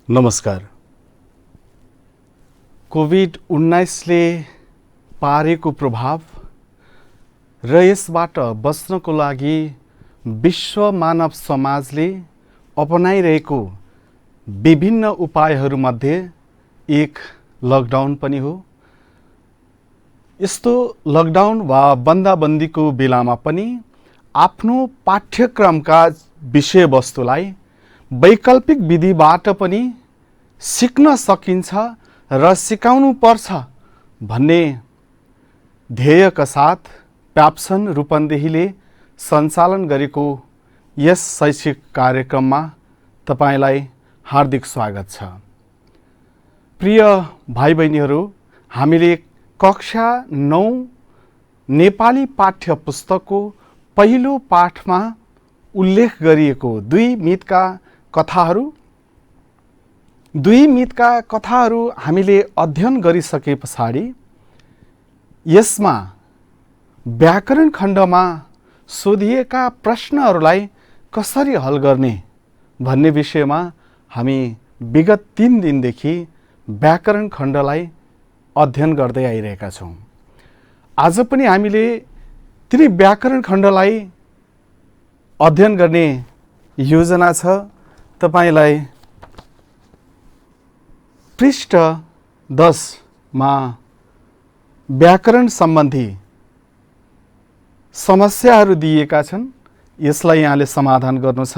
नमस्कार। कोभिड-19ले पारेको प्रभाव र यसबाट बच्नको लागि विश्व मानव समाजले अपनाइरहेको विभिन्न उपायहरूमध्ये एक लकडाउन पनि हो। यस्तो लकडाउन वा बन्दाबन्दीको बेलामा पनि आफ्नो पाठ्यक्रमका विषयवस्तुलाई वैकल्पिक विधिबाट पनि सिक्न सकिन्छ र सिकाउनु पर्छ भन्ने ध्येयका साथ प्याप्सन रूपन्देहीले सञ्चालन गरेको यस शैक्षिक कार्यक्रममा तपाईलाई हार्दिक स्वागत छ। प्रिय भाइ बहिनीहरू, हामीले कक्षा 9 नेपाली पाठ्य पुस्तकको पहिलो पाठमा उल्लेख गरिएको दुई मिथका कथाहरू हामीले अध्ययन गरिसके पछाडि यसमा व्याकरण खण्डमा सोधिएका प्रश्नहरूलाई कसरी हल गर्ने भन्ने विषयमा हामी विगत 3 दिनदेखि व्याकरण खण्डलाई अध्ययन गर्दै आइरहेका छौँ। आज पनि हामीले तिनी व्याकरण खण्डलाई अध्ययन गर्ने योजना छ। तपाईलाई पृष्ठ 10 मा व्याकरण सम्बन्धी समस्याहरू दिएका छन्। यसलाई यहाँले समाधान गर्नु छ।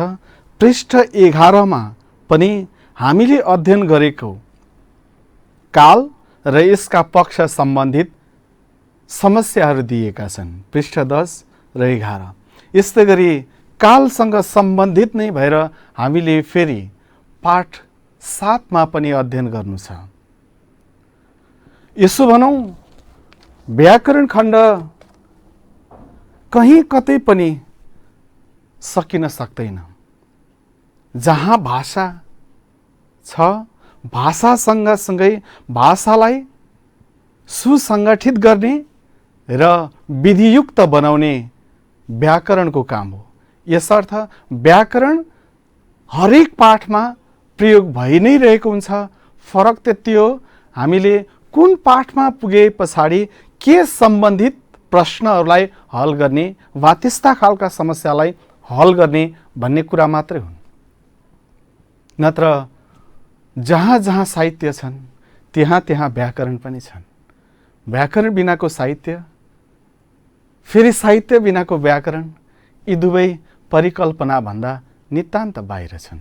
पृष्ठ 11 मा पनि हामीले अध्ययन गरेको काल र यसका पक्ष सम्बन्धित समस्याहरू दिएका छन्। पृष्ठ 10 र 11 यस्तै गरी कालसँग सम्बन्धित नै भएर हामीले फेरि पाठ 7 मा पनि अध्ययन गर्नु छ। यसो भनौं, व्याकरण खण्ड कहीँ कतै पनि सकिन सक्दैन। जहाँ भाषा छ, भाषासँग सँगै भाषालाई सुसंगठित गर्ने र विधियुक्त बनाउने व्याकरणको काम हो। यसर्थ व्याकरण हरेक पाठमा प्रयोग भइ नै रहेको हुन्छ। फरक त्यति हो, हामीले कुन पाठमा पुगे पछाडि के सम्बन्धित प्रश्नहरूलाई हल गर्ने वा त्यस्ता खालका समस्यालाई हल गर्ने भन्ने कुरा मात्रै हुन्। नत्र जहाँ जहाँ साहित्य छन् त्यहाँ त्यहाँ व्याकरण पनि छन्। व्याकरण बिनाको साहित्य, फेरि साहित्य बिनाको व्याकरण, यी दुवै परिकल्पना भन्दा नितान्त बाहिर छन्।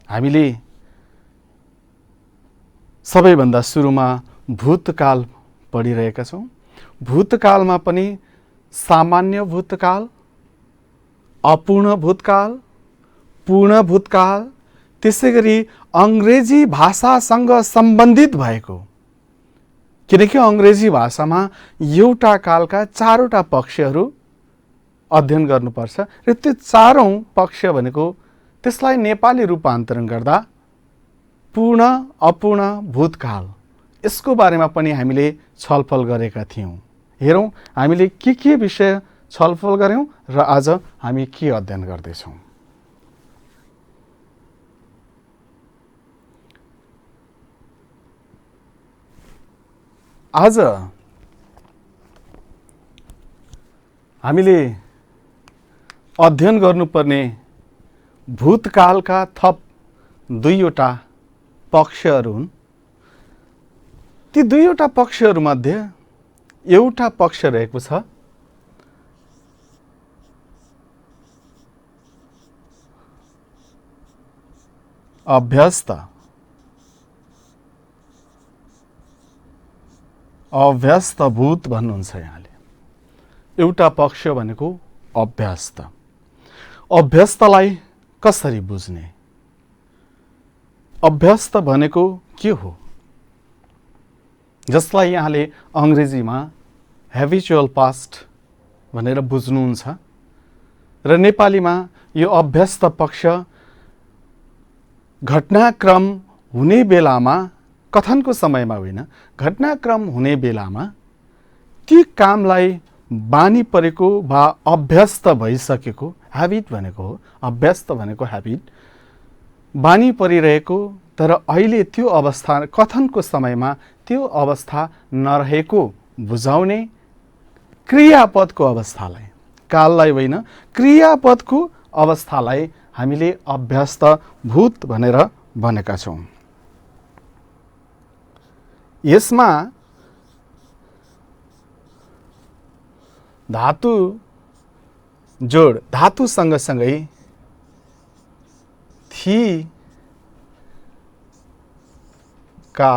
हामीले सबैभन्दा सुरुमा भूतकाल पढिरहेका छौँ। भूतकालमा पनि सामान्य भूतकाल, अपूर्ण भूतकाल, पूर्ण भूतकाल, त्यसैगरी अङ्ग्रेजी भाषासँग सम्बन्धित भएको, किनकि अङ्ग्रेजी भाषामा एउटा कालका 4वटा पक्षहरू अध्ययन गर्नुपर्छ र त्यो 4औं पक्ष भनेको त्यसलाई नेपाली रूपान्तरण गर्दा पूर्ण अपूर्ण भूतकाल, यसको बारेमा पनि हामीले छलफल गरेका थियौँ। हेरौँ हामीले के विषय छलफल गर्यौं र आज हामी के अध्ययन गर्दैछौँ। आज हामीले अध्ययन गर्नुपर्ने भूतकालका थप 2वटा पक्षहरू हुन्। ती 2वटा पक्षहरूमध्ये एउटा पक्ष रहेको छ अभ्यस्त। अभ्यस्तभूत भन्नुहुन्छ यहाँले। एउटा पक्ष भनेको अभ्यस्त। अभ्यस्तलाई कसरी बुझ्ने? अभ्यस्त भनेको के हो, जसलाई यहाँले अङ्ग्रेजीमा हेबिचुअल पास्ट भनेर बुझ्नुहुन्छ र नेपालीमा यो अभ्यस्त पक्ष घटनाक्रम हुने बेलामा, कथनको समयमा होइन, घटनाक्रम हुने बेलामा ती कामलाई बानी परेको वा अभ्यस्त भइसकेको, ह्याबिट भनेको हो, अभ्यस्त भनेको ह्याबिट, बानी परिरहेको तर अहिले त्यो अवस्था कथनको समयमा त्यो अवस्था नरहेको बुझाउने क्रियापदको अवस्थालाई, काललाई होइन क्रियापदको अवस्थालाई हामीले अभ्यस्त भूत भनेर भनेका छौँ। यसमा धातु जोड धातु सँगसँगै थी का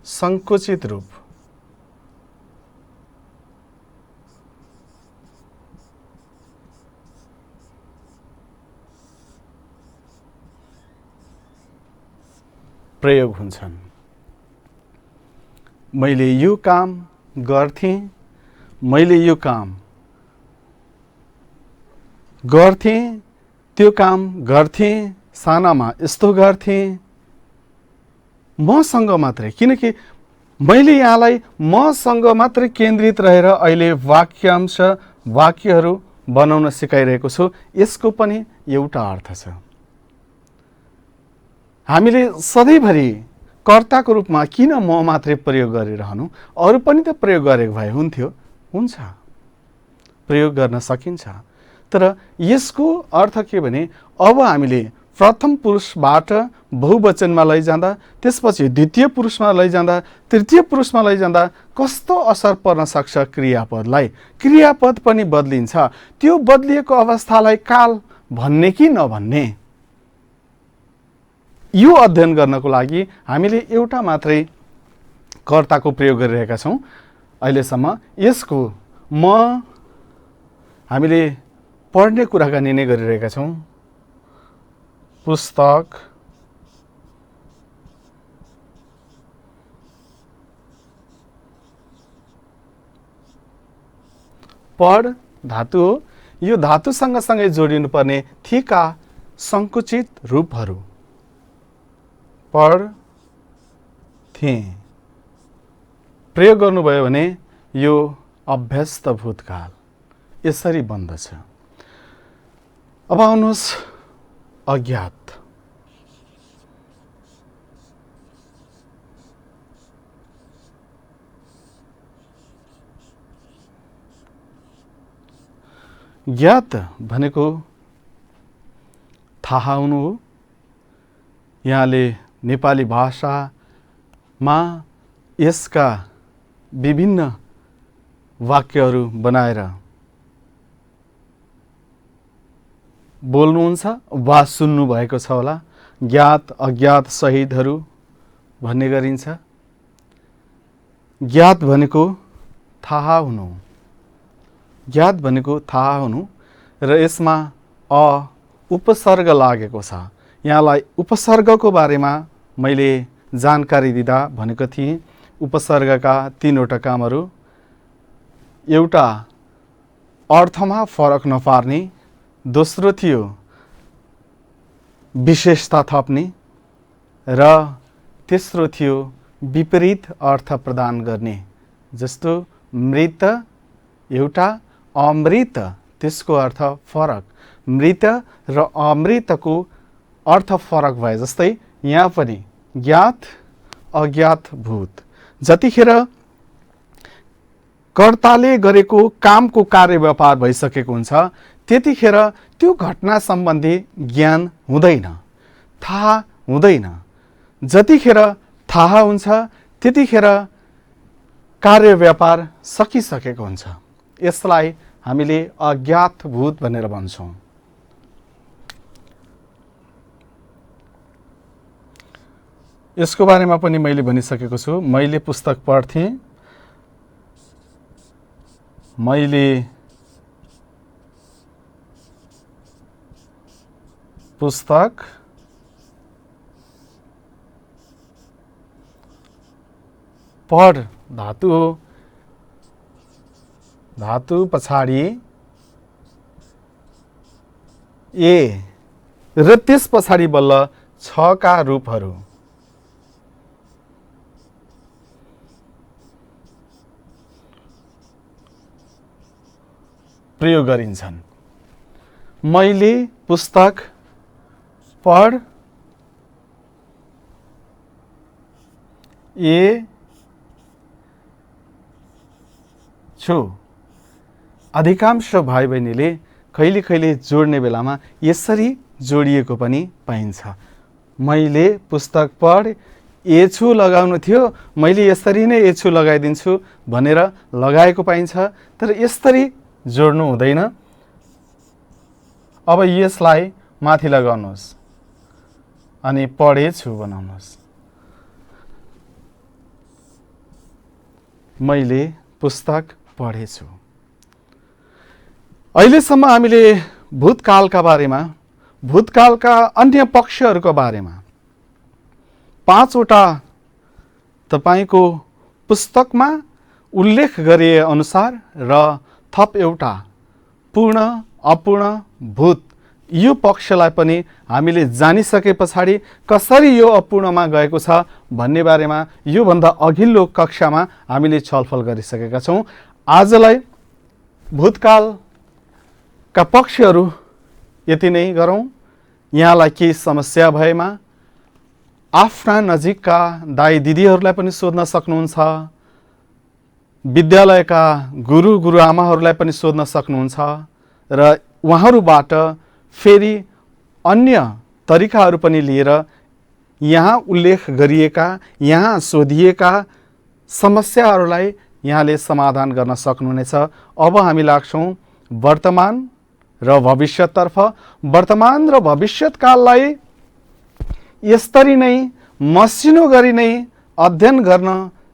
संकुचित रूप प्रयोग हुन्छन्। मैले यो काम गर्थेँ, मैले यो काम गर्थेँ, त्यो काम गर्थेँ, सानामा यस्तो गर्थेँ, मसँग मात्रै, किनकि मैले यहाँलाई मसँग मात्रै केन्द्रित रहेर अहिले वाक्यांश वाक्यहरू बनाउन सिकाइरहेको छु। यसको पनि एउटा अर्थ छ। हामीले सधैँभरि कर्ताको रूपमा किन म मात्रै प्रयोग गरिरहनु, अरू पनि त प्रयोग गरेको भए हुन्थ्यो। हुन्छ, प्रयोग गर्न सकिन्छ, तर यसको अर्थ के भने अब हामीले प्रथम पुरुषबाट बहुवचनमा लैजाँदा, त्यसपछि द्वितीय पुरुषमा लैजाँदा, तृतीय पुरुषमा लैजाँदा कस्तो असर पर्न सक्छ क्रियापदलाई। क्रियापद पनि बदलिन्छ। त्यो बदलिएको अवस्थालाई काल भन्ने कि नभन्ने, यो अध्ययन गर्नको लागि हामीले एउटा मात्रै कर्ताको प्रयोग गरिरहेका छौँ अहिलेसम्म। यसको म हामीले पढ्ने कुराकानी नै गरिरहेका छौँ। पुस्तक, पढ धातु हो। यो धातु सँगसँगै जोडिनुपर्ने थीका संकुचित रूपहरू पढ थिएँ प्रयोग गर्नुभयो भने यो अभ्यस्त भूतकाल यसरी बन्दछ। अब आउनुहोस् अज्ञात। ज्ञात भनेको थाहा हुनु हो। यहाँले नेपाली भाषामा यसका विभिन्न वाक्यहरू बनाएर बोल्नुहुन्छ वा सुन्नु भएको छ होला। ज्ञात अज्ञात शहीदहरू भन्ने गरिन्छ। ज्ञात भनेको थाहा हुनु, ज्ञात भनेको थाहा हुनु र यसमा उपसर्ग लागेको छ। यहाँलाई उपसर्गको बारेमा मैले जानकारी दिँदा भनेको थिएँ उपसर्गका तीनवटा कामहरू। एउटा अर्थमा फरक नपार्ने, दोस्रो थियो विशेषता थप्ने र तेस्रो थियो विपरीत अर्थ प्रदान गर्ने। जस्तो मृत एउटा, अमृत त्यसको अर्थ फरक, मृत र अमृतको अर्थ फरक भए जस्तै यहाँ पनि ज्ञात अज्ञात भूत। जतिखेर कर्ताले गरेको कामको कार्य व्यापार भइसकेको हुन्छ त्यतिखेर त्यो घटना सम्बन्धी ज्ञान हुँदैन, थाहा हुँदैन। जतिखेर थाहा हुन्छ त्यतिखेर कार्य व्यापार सकिसकेको हुन्छ। यसलाई हामीले अज्ञात भूत भनेर भन्छौँ। यसको बारेमा पनि मैले भनिसकेको छु। मैले पुस्तक पढ्थेँ, मैले पुस्तक पढ धातु हो। धातु पछाडि ए र त्यस पछाडि बल्ल छ का रूपहरू प्रयोग गरिन्छन्। मैले पुस्तक पढ ए छु। अधिकांश भाइ बहिनीले कहिले कहिले जोड्ने बेलामा यसरी जोडिएको पनि पाइन्छ। मैले पुस्तक पढ एछु लगाउनु थियो, मैले यसरी नै एछु लगाइदिन्छु भनेर लगाएको पाइन्छ, तर यसरी जोड्नु हुँदैन। अब यसलाई माथि लगाउनुहोस् अनि पढेछु बनाउनुहोस्। मैले पुस्तक पढेछु। अहिलेसम्म हामीले भूतकालका बारेमा, भूतकालका अन्य पक्षहरूको बारेमा 5 वटा तपाईको पुस्तकमा उल्लेख गरिए अनुसार र थप एउटा पूर्ण अपूर्ण भूत यो पक्षलाई पनि हामीले जानिसके पछाडि कसरी यो अपूर्णमा गएको छ भन्ने बारेमा योभन्दा अघिल्लो कक्षामा हामीले छलफल गरिसकेका छौँ। आजलाई भूतकालका पक्षहरू यति नै गरौँ। यहाँलाई केही समस्या भएमा आफ्ना नजिकका दाइ दिदीहरूलाई पनि सोध्न सक्नुहुन्छ, विद्यालयका गुरु गुरुआमाहरूलाई पनि सोध्न सक्नुहुन्छ र उहाँहरूबाट फेरि अन्य तरिकाहरू पनि लिएर यहाँ उल्लेख गरिएका, यहाँ सोधिएका समस्याहरूलाई यहाँले समाधान गर्न सक्नुहुनेछ। अब हामी लाग्छौँ वर्तमान र भविष्यतर्फ। वर्तमान र भविष्यकाललाई यसरी नै मसिनो गरी नै अध्ययन गर्न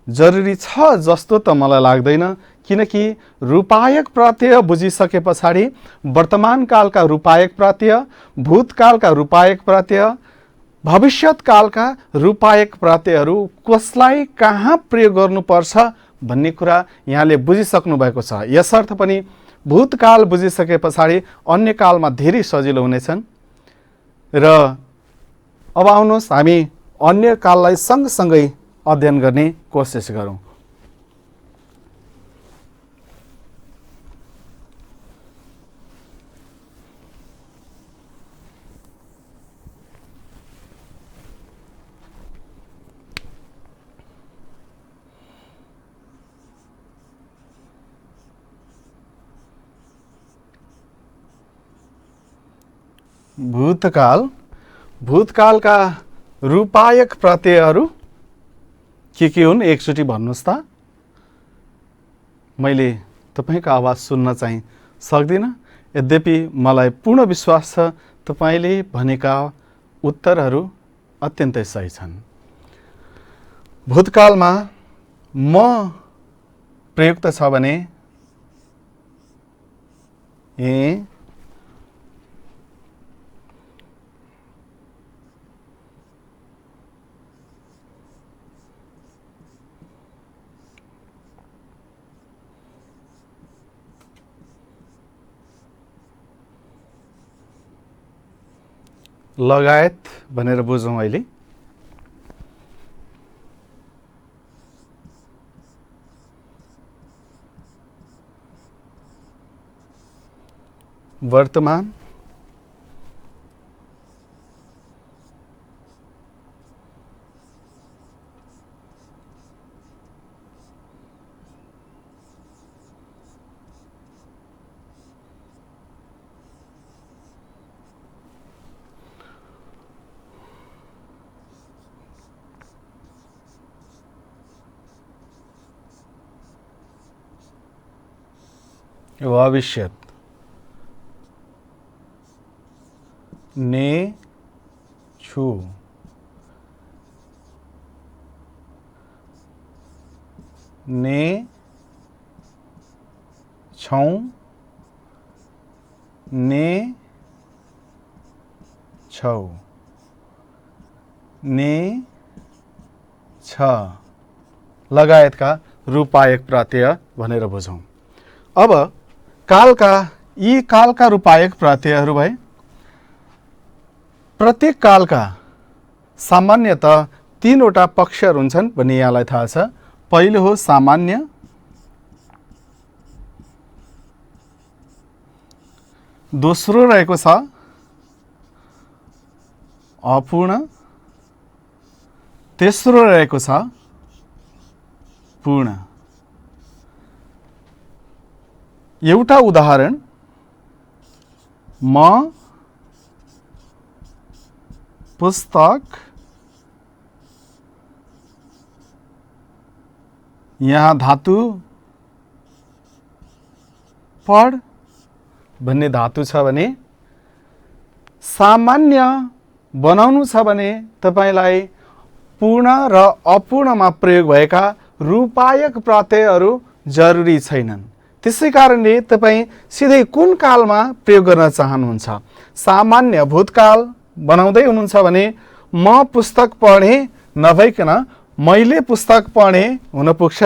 जरुरी छ जस्तो त मलाई लाग्दैन, किनकि रूपायक प्रत्यय बुझिसके पछाडि वर्तमान कालका रूपायक प्रत्यय, भूतकालका रूपायक प्रत्यय, भविष्यकालका रूपायक प्रत्ययहरू कसलाई कहाँ प्रयोग गर्नुपर्छ भन्ने कुरा यहाँले बुझिसक्नु भएको छ। यसर्थ पनि भूतकाल बुझिसके पछाडि अन्य कालमा धेरै सजिलो हुनेछन्। र अब आउनुहोस् हामी अन्य काललाई सँगसँगै अध्ययन गर्ने कोसिस गरौँ। भूतकाल, भूतकालका रूपायक प्रत्ययहरू के हुन् एकचोटि भन्नुहोस् त। मैले तपाईको आवाज सुन्न चाहिँ सक्दिनँ, यद्यपि मलाई पूर्ण विश्वास छ तपाईले भनेका उत्तरहरू अत्यन्तै सही छन्। भूतकालमा म प्रयुक्त छ भने लगायत भनेर बुझौँ। अहिले वर्तमान, भविष्यत, ने छु, ने छौं, ने छौ, ने छ लगायतका रूपायक प्रत्यय भनेर बुझौँ। अब कालका यी कालका रूपायक प्रत्ययहरू भए। प्रत्येक कालका सामान्यतः 3 वटा पक्षहरू हुन्छन् भन्ने यहाँलाई थाहा छ। पहिलो हो सामान्य, दोस्रो रहेको छ अपूर्ण, तेस्रो रहेको छ पूर्ण। एउटा उदाहरण, म पुस्तक यहाँ धातु पढ भन्ने धातु छ भने सामान्य बनाउनु छ भने तपाईलाई पूर्ण र अपूर्णमा प्रयोग भएका रूपायक प्रत्ययहरू जरुरी छैनन्। त्यसै कारणले तपाईँ सिधै कुन कालमा प्रयोग गर्न चाहनुहुन्छ? सामान्य भूतकाल बनाउँदै हुनुहुन्छ भने म पुस्तक पढेँ नभइकन मैले पुस्तक पढेँ हुन पुग्छ,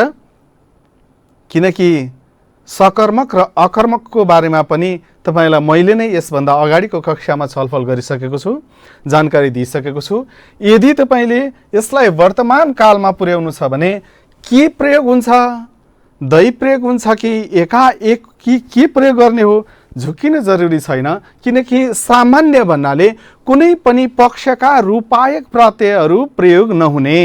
किनकि सकर्मक र अकर्मकको बारेमा पनि तपाईलाई मैले नै यसभन्दा अगाडिको कक्षामा छलफल गरिसकेको छु, जानकारी दिइसकेको छु। यदि तपाईले यसलाई वर्तमान कालमा पुर्याउनु छ भने के प्रयोग हुन्छ? दै प्रयोग हुन्छ कि एकाएक के प्रयोग गर्ने हो? झुक्किन जरुरी छैन, किनकि सामान्य भन्नाले कुनै पनि पक्षका रूपायक प्रत्ययहरू प्रयोग नहुने,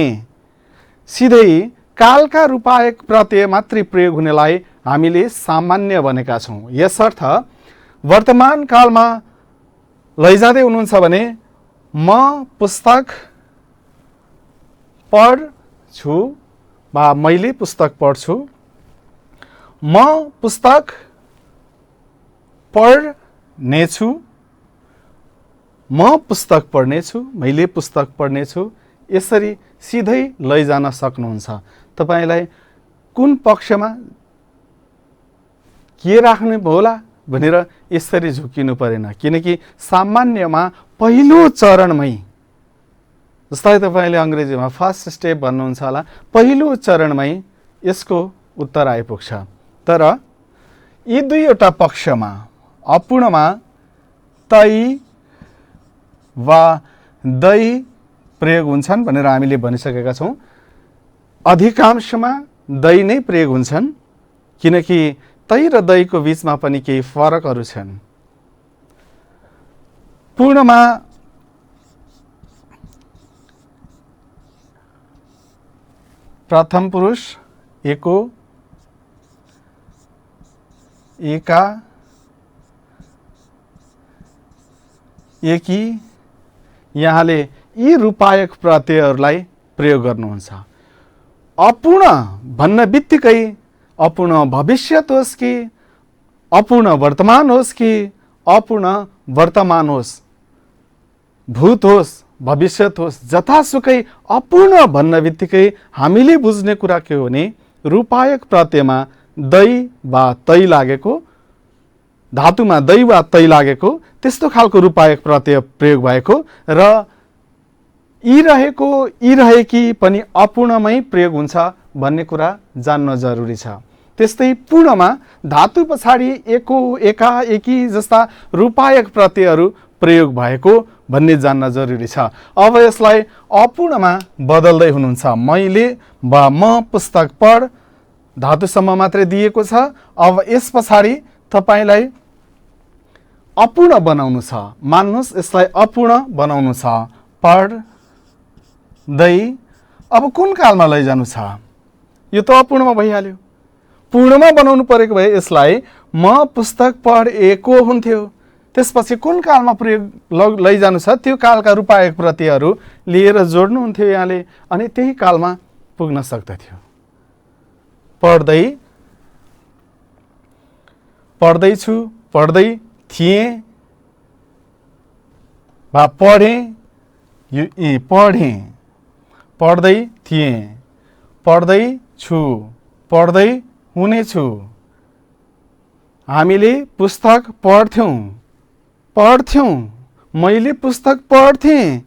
सिधै कालका रूपायक प्रत्यय मात्रै प्रयोग हुनेलाई हामीले सामान्य भनेका छौँ। यसर्थ वर्तमान कालमा लैजाँदै हुनुहुन्छ भने म पुस्तक पढ्छु वा मैले पुस्तक पढ्छु, म पुस्तक पढ्नेछु, म पुस्तक पढ्नेछु, मैले पुस्तक पढ्नेछु, यसरी सिधै लैजान सक्नुहुन्छ। तपाईलाई कुन पक्षमा के राख्नु होला भनेर यसरी झुकिनु परेन, किनकि सामान्यमा पहिलो चरणमै, जस्तै तपाईले अङ्ग्रेजीमा फर्स्ट स्टेप भन्नुहुन्छ होला, पहिलो चरणमै यसको उत्तर आइपुग्छ। तर यी दुईवटा पक्षमा अपूर्णमा तै वा दै प्रयोग हुन्छन् भनेर हामीले भनिसकेका छौँ। अधिकांशमा दै नै प्रयोग हुन्छन्, किनकि तै र दैको बीचमा पनि केही फरकहरू छन्। पूर्णमा प्रथम पुरुष एको, एका, एकी, यहाँले यी रूपायक प्रत्ययहरूलाई प्रयोग गर्नुहुन्छ। अपूर्ण भन्न बित्तिकै अपूर्ण भविष्यत होस् कि अपूर्ण वर्तमान होस् कि अपूर्ण वर्तमान होस्, भूत होस् भविष्यत होस्, जतासुकै अपूर्ण भन्न बित्तिकै हामीले बुझ्ने कुरा के हो भने रूपायक प्रत्ययमा दै वा तै लागेको, धातुमा दै वा तै लागेको, त्यस्तो खालको रूपायक प्रत्यय प्रयोग भएको र यी रहेको यी रहेकी पनि अपूर्णमै प्रयोग हुन्छ भन्ने कुरा जान्न जरुरी छ। त्यस्तै पूर्णमा धातु पछाडि एको, एका, एकी जस्ता रूपायक प्रत्ययहरू प्रयोग भएको भन्ने जान्न जरुरी छ। अब यसलाई अपूर्णमा बदल्दै हुनुहुन्छ। मैले वा म पुस्तक पढ धातुसम्म मात्रै दिएको छ। अब यस पछाडि तपाईलाई अपूर्ण बनाउनु छ। मान्नुहोस् यसलाई अपूर्ण बनाउनु छ। पढ दै, अब कुन कालमा लैजानु छ? यो त अपूर्णमा भइहाल्यो। पूर्णमा बनाउनु परेको भए यसलाई म पुस्तक पढेको हुन्थ्यो। त्यसपछि कुन कालमा प्रयोग लैजानु छ त्यो कालका रूपायक प्रत्ययहरू लिएर जोड्नुहुन्थ्यो यहाँले, अनि त्यही कालमा पुग्न सक्दथ्यो। पढ्दै, पढ्दैछु, पढ्दै थिएँ वा पढेँ, पढेँ, पढ्दै थिएँ, पढ्दै छु, पढ्दै हुनेछु। हामीले पुस्तक पढ्थ्यौँ, पढ्थ्यौँ, मैले पुस्तक पढ्थेँ,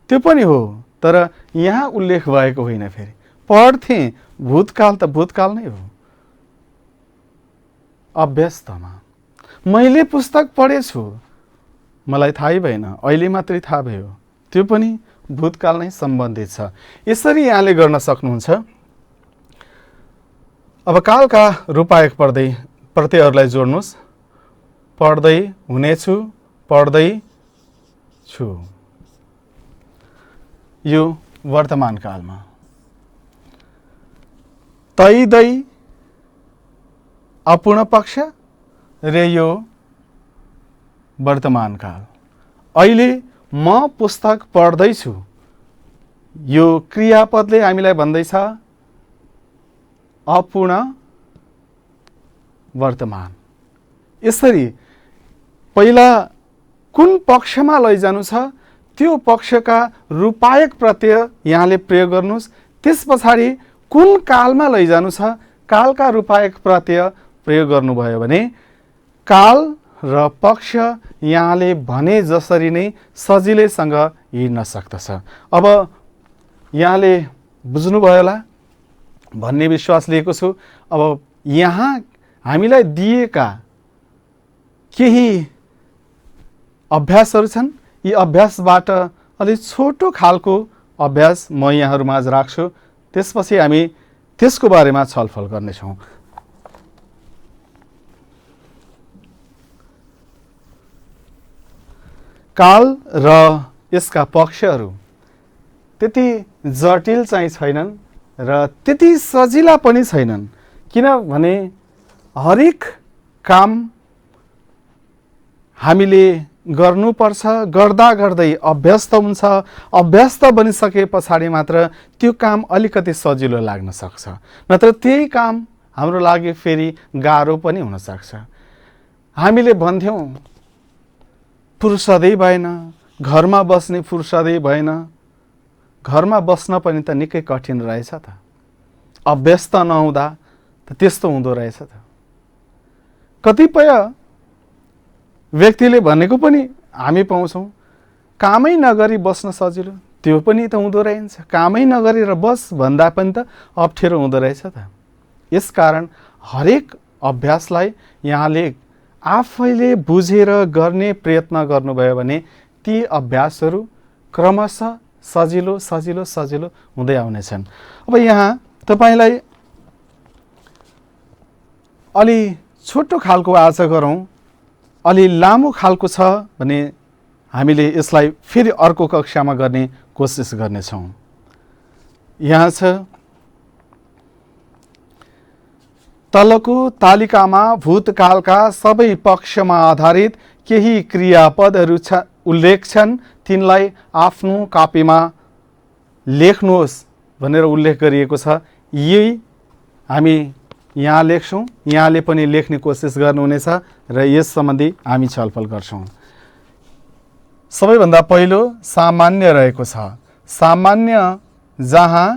त्यो पनि हो, तर यहाँ उल्लेख भएको होइन। फेरि पढ्थेँ, भूतकाल त भूतकाल नै हो। अभ्यस्तमा मैले पुस्तक पढेछु, मलाई थाहै भएन, अहिले मात्रै थाहा भयो, त्यो पनि भूतकाल नै सम्बन्धित छ। यसरी यहाँले गर्न सक्नुहुन्छ। अब कालका रूपायक प्रत्ययहरूलाई जोड्नुहोस्। पढ्दै हुनेछु, पढ्दै छु, यो वर्तमान कालमा। तैदै अपूर्ण पक्ष र यो वर्तमान काल। अहिले म पुस्तक पढ्दैछु, यो क्रियापदले हामीलाई भन्दैछ अपूर्ण वर्तमान। यसरी पहिला कुन पक्षमा लैजानु छ त्यो पक्षका रूपायक प्रत्यय यहाँले प्रयोग गर्नुस्। त्यस पछाडि कुन कालमा लैजानु छ कालका रूपायक प्रत्यय प्रयोग गर्नुभयो भने काल र पक्ष यहाँले भने जसरी नै सजिलैसँग हिँड्न सक्दछ। अब यहाँले बुझ्नुभयो होला भन्ने विश्वास लिएको छु। अब यहाँ हामीलाई दिएका केही अभ्यासहरू छन्। यी अभ्यासबाट अलि छोटो खालको अभ्यास म यहाँहरूमाझ राख्छु, त्यसपछि हामी त्यसको बारेमा छलफल गर्नेछौँ। काल र यसका पक्षहरू त्यति जटिल चाहिँ छैनन् र त्यति सजिला पनि छैनन्, किनभने हरेक काम हामीले गर्नुपर्छ, गर्दा गर्दै अभ्यस्त हुन्छ। अभ्यस्त बनिसके पछाडि मात्र त्यो काम अलिकति सजिलो लाग्न सक्छ, नत्र त्यही काम हाम्रो लागि फेरि गाह्रो पनि हुन सक्छ। हामीले भन्थ्यौँ फुर्सदै भएन, घरमा बस्ने फुर्सदै भएन। घरमा बस्न पनि त निकै कठिन रहेछ त, अभ्यस्त नहुँदा त त्यस्तो हुँदो रहेछ त। कतिपय व्यक्तिले भनेको पनि हामी पाउँछौँ कामै नगरी बस्न सजिलो, त्यो पनि त हुँदो रहेछ। कामै नगरेर बस भन्दा पनि त अप्ठ्यारो हुँदो रहेछ त। यसकारण हरेक अभ्यासलाई यहाँले आफैले बुझेर गर्ने प्रयत्न गर्नुभयो भने ती अभ्यासहरू क्रमशः सजिलो सजिलो सजिलो हुँदै आउनेछन्। अब यहाँ तपाईलाई अलि छोटो खालको आज गरौँ, अलि लामो खालको छ भने हामीले यसलाई फेरि अर्को कक्षामा गर्ने कोसिस गर्नेछौँ। यहाँ छ तलको तालिकामा भूतकालका सबै पक्षमा आधारित केही क्रियापदहरू उल्लेख छन्, तिनलाई आफ्नो कपीमा लेख्नुहोस् भनेर उल्लेख गरिएको छ। यही हामी यहाँ लेख्छौँ, यहाँले पनि लेख्ने कोसिस गर्नुहुनेछ र यस सम्बन्धी हामी छलफल गर्छौँ। सबैभन्दा पहिलो सामान्य रहेको छ। सामान्य जहाँ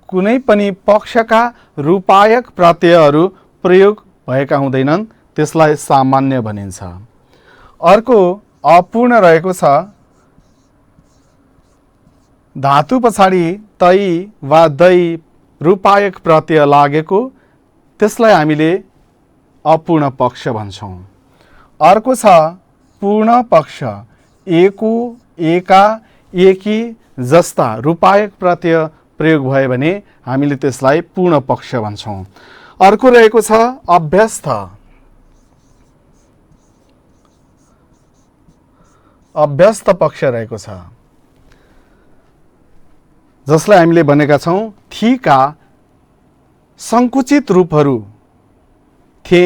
कुनै पनि पक्षका रूपायक प्रत्ययहरू प्रयोग भएका हुँदैनन् त्यसलाई सामान्य भनिन्छ। अर्को अपूर्ण रहेको छ। धातु पछाडि तै वा दै रूपायक प्रत्यय लागेको त्यसलाई हामीले अपूर्ण पक्ष भन्छौँ। अर्को छ पूर्ण पक्ष। एको, एका, एकी जस्ता रूपायक प्रत्यय प्रयोग भयो भने हामीले त्यसलाई पूर्ण पक्ष भन्छौँ। अर्को रहेको छ अभ्यस्त। अभ्यस्त पक्ष रहेको छ, जसलाई हामीले भनेका छौँ थीका संकुचित रूपहरू थे,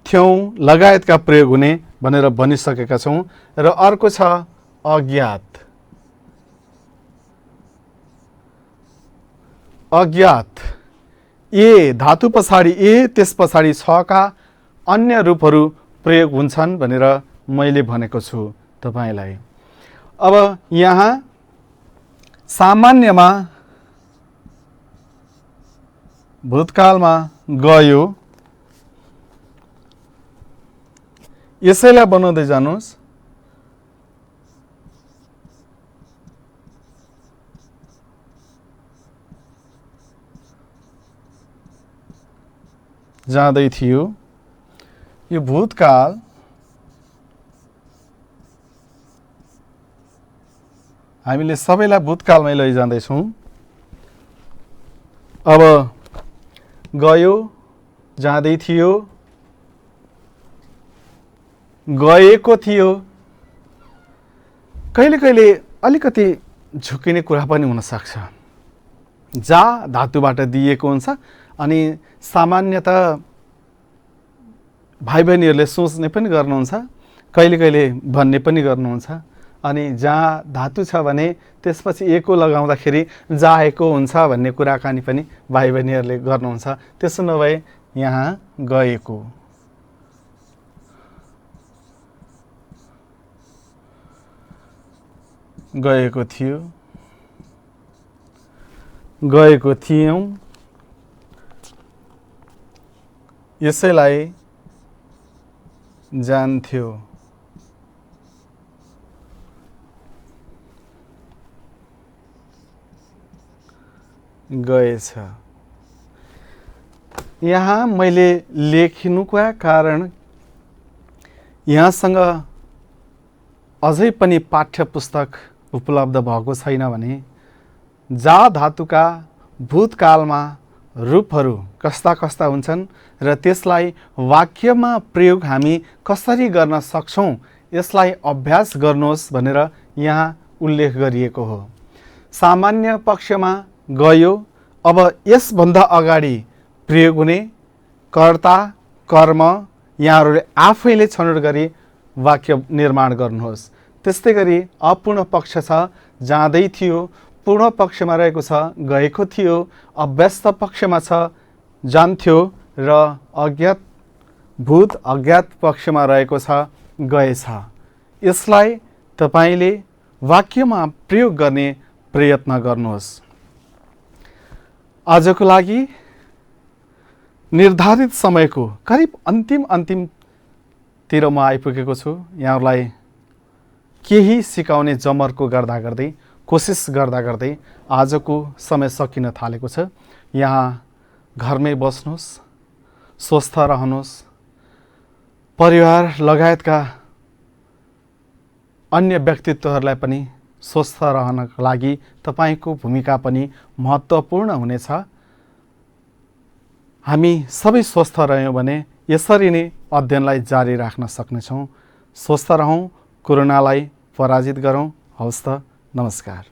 थ्यौं लगायतका प्रयोग हुने भनेर भनिसकेका छौँ। र अर्को छ अज्ञात। अज्ञात ए धातु पछाडि ए त्यस पछाडि छ का अन्य रूपहरू प्रयोग हुन्छन् भनेर मैले भनेको छु तपाईलाई। अब यहाँ सामान्यमा भूतकालमा गयो, यसैलाई बनाउँदै जानुहोस्। जाँदै थियो, यो भूतकाल हामीले सबैलाई भूतकालमै लैजाँदैछौँ। अब गयो, जाँदै थियो, गएको थियो। कहिले कहिले अलिकति झुकिने कुरा पनि हुन सक्छ। जा धातुबाट दिएको हुन्छ अनि सामान्यतः भाइ बहिनीहरूले सोच्ने पनि गर्नुहुन्छ, कहिले कहिले भन्ने पनि गर्नुहुन्छ। अनि जहाँ धातु छ भने त्यसपछि एको लगाउँदाखेरि जाएको हुन्छ भन्ने कुराकानी पनि भाइ बहिनीहरूले गर्नुहुन्छ। त्यसो नभए यहाँ गएको, गएको थियो, गएको थियौँ, यसैलाई जान्थ्यो। गएछ। यहाँ मैले लेखिनुका कारण यहाँसँग अझै पनि पाठ्य पुस्तक उपलब्ध भएको छैन भने जा धातुका भूतकालमा रूपहरू कस्ता कस्ता हुन्छन् र त्यसलाई वाक्यमा प्रयोग हामी कसरी गर्न सक्छौँ यसलाई अभ्यास गर्नुहोस् भनेर यहाँ उल्लेख गरिएको हो। सामान्य पक्षमा गयो। अब यसभन्दा अगाडि प्रयोग हुने कर्ता कर्म यहाँहरूले आफैले छनौट गरी वाक्य निर्माण गर्नुहोस्। त्यस्तै गरी अपूर्ण पक्ष छ, जाँदै थियो, पूर्ण पक्षमा रहेको छ, गएको थियो, अव्यस्त पक्षमा छ, जान्थ्यो र अज्ञात भूत अज्ञात पक्षमा रहेको छ, गएछ। यसलाई तपाईले वाक्यमा प्रयोग गर्ने प्रयत्न गर्नुहोस्। आजको लागि निर्धारित समयको करिब अन्तिमतिर म आइपुगेको छु। यहाँहरूलाई केही सिकाउने जमर्को गर्दा गर्दै कोसिस गर्दा गर्दै आजको समय सकिन थालेको छ। यहाँ घरमै बस्नुहोस्, स्वस्थ रहनुहोस्, परिवार लगायतका अन्य व्यक्तित्वहरूलाई पनि स्वस्थ रहनको लागि तपाईको भूमिका पनि महत्त्वपूर्ण हुनेछ। हामी सबै स्वस्थ रह्यौँ भने यसरी नै अध्ययनलाई जारी राख्न सक्नेछौँ। स्वस्थ रहौँ, कोरोनालाई पराजित गरौँ। हवस् त, नमस्कार।